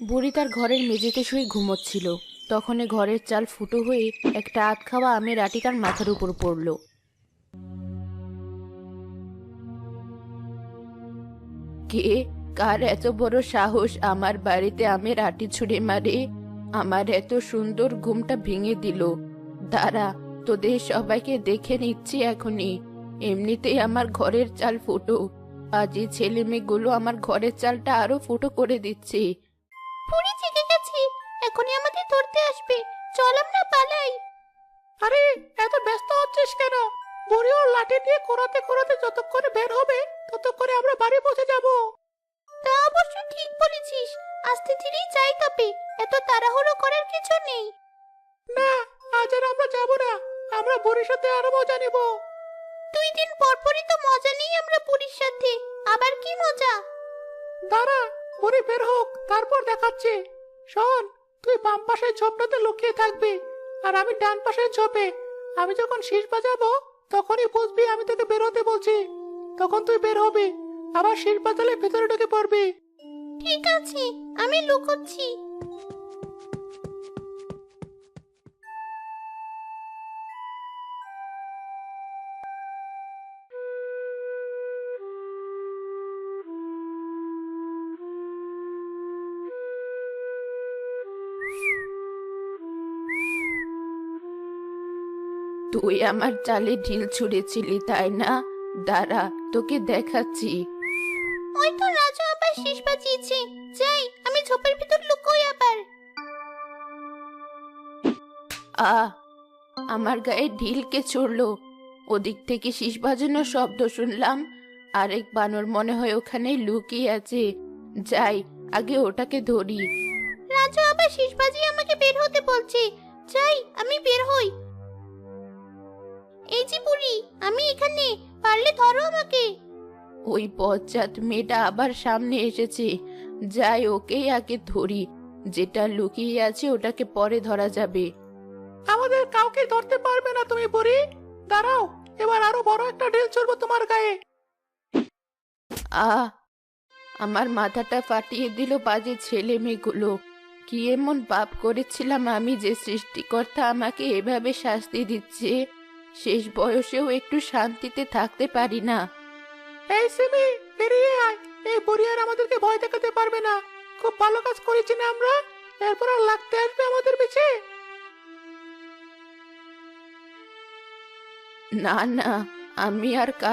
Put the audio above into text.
বুড়ি তার ঘরের মেঝেতে শুয়ে ঘুমোচ্ছিল। তখনই ঘরের চাল ফুটো হয়ে একটা আধ খাওয়া আমের আঁটি তার মাথার উপর পড়ল। কে, কার এত বড় সাহস আমার বাড়িতে আমের আঁটি ছুঁড়ে মারে? আমার এত সুন্দর ঘুমটা ভেঙে দিল। দাঁড়া, তোদের সবাইকে দেখে নিচ্ছি এখনই। এমনিতেই আমার ঘরের চাল ফুটো, আজ এই ছেলে মেয়েগুলো আমার ঘরের চালটা আরো ফুটো করে দিচ্ছে। বুড়ি জেগে গেছে, এখনই আমাদের ধরতে আসবে। চল আমরা পালাই। আরে, এত ব্যস্ত হচ্ছিস কেন? বুড়ি ওর লাঠি নিয়ে কোরাতে কোরাতে যতক্ষণে বের হবে ততক্ষণে আমরা বাড়ি পৌঁছে যাব। তা অবশ্য ঠিক বলেছিস, আস্তে ধীরেই যাই, তবে এত তাড়াহুড়ো করার কিছু নেই। না, আজ আর আমরা যাব না। আমরা বুড়ির সাথে আরো মজা নিব। 2 দিন পর পরই তো মজা নেই আমরা বুড়ির সাথে, আবার কি মজা? দাঁড়া, বুড়ি বের হোক, তারপর দেখাচ্ছে। শোন, তুই বাম পাশের ঝোপটাতে লুকিয়ে থাকবি, আর আমি ডান পাশের ঝোপে। আমি যখন শীষ বাজাবো তখনই বুঝবি আমি তোকে বের হতে বলছি। তখন তুই বের হবি, আবার শীষ বাজালে ভেতরে ঢুকে পড়বি। ঠিক আছে, আমি লুকোচ্ছি। তুই আমার চালে ঢিল ছুঁড়েছিলি তাই না? দাঁড়া, তোকে দেখাচ্ছি। ওই তো রাজু আবার শীষ বাজিয়েছে। যাই, আমি ঝোপের ভিতর লুকোই আবার। আ, আমার গায়ে ঢিল কে ছুড়লো? ওদিক থেকে শীষ বাজানোর শব্দ শুনলাম। আরেক বানর মনে হয় ওখানে লুকিয়ে আছে। যাই, আগে ওটাকে ধরি। রাজু আবার শীষ বাজিয়ে আমাকে বের হতে বলছে। যাই, আমি বের হই। এই যে বুড়ি, আমি এখানে, পারলে ধরো আমাকে। ওই বজ্জাত মেয়েটা আবার সামনে এসেছে। যাই, ওকেই আগে ধরি। যেটা লুকিয়ে আছে ওটাকে পরে ধরা যাবে। আমাদের কাউকে ধরতে পারবে না তুমি বুড়ি। দাঁড়াও, এবার আরো বড় একটা ঢিল ছুড়বো তোমার গায়ে। আহ, আমার মাথাটা ফাটিয়ে দিল বাজে ছেলে মেয়েগুলো। কি এমন পাপ করেছিলাম আমি যে সৃষ্টিকর্তা আমাকে এভাবে শাস্তি দিচ্ছে? শেষ বয়সেও একটু শান্তিতে থাকতে পারি না। এই সিমি, বেরিয়ে আয়। এই বুড়ি আর আমাদেরকে ভয় দেখাতে পারবে না। খুব ভালো কাজ করেছি না আমরা? এরপর আর লাগতে আসবে আমাদের পিছে? না না, আমি আর কারো